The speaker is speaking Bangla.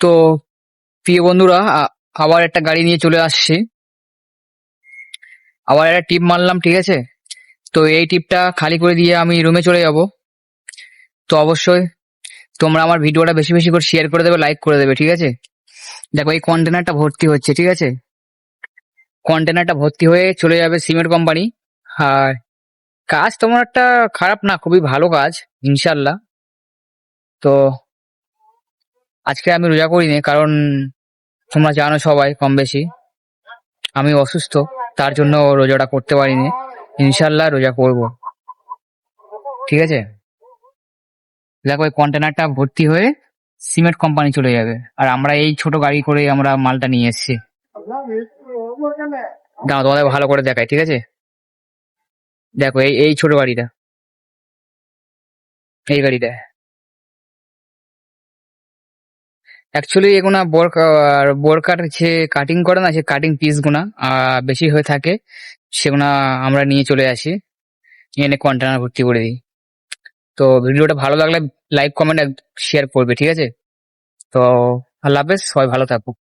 তো প্রিয় বন্ধুরা, আবার একটা গাড়ি নিয়ে চলে আসছি। আবার একটা টিপ মারলাম, ঠিক আছে? তো এই টিপটা খালি করে দিয়ে আমি রুমে চলে যাব। তো অবশ্যই তোমরা আমার ভিডিওটা বেশি বেশি করে শেয়ার করে দেবে, লাইক করে দেবে, ঠিক আছে? দেখো, এই কন্টেনারটা ভর্তি হচ্ছে, ঠিক আছে? কন্টেনারটা ভর্তি হয়ে চলে যাবে সিমেন্ট কোম্পানি। আর কাজ তোমার একটা খারাপ না, খুবই ভালো কাজ, ইনশাল্লাহ। তো আজকে আমি রোজা করিনি, কারণ তোমরা জানো সবাই কম বেশি আমি অসুস্থ, তার জন্য রোজাটা করতে পারিনি। ইনশাল্লাহ রোজা করব, ঠিক আছে? দেখো, ওই কন্টেনারটা ভর্তি হয়ে সিমেন্ট কোম্পানি চলে যাবে, আর আমরা এই ছোট গাড়ি করে আমরা মালটা নিয়ে এসেছি। দাও, তোমাদের ভালো করে দেখাই, ঠিক আছে? দেখো, এই এই ছোট গাড়িটা, এই গাড়িটা অ্যাকচুয়ালি এগুলা বোরকার যে কাটিং করে না, সে কাটিং পিস গুনা বেশি হয়ে থাকে, সেগুলা আমরা নিয়ে চলে আসি, এনে কন্টেনার ভর্তি করে দিই। তো ভিডিওটা ভালো লাগলে লাইক কমেন্ট শেয়ার করবে, ঠিক আছে? তো আল্লাহ হাফেজ, সবাই ভালো থাকুক।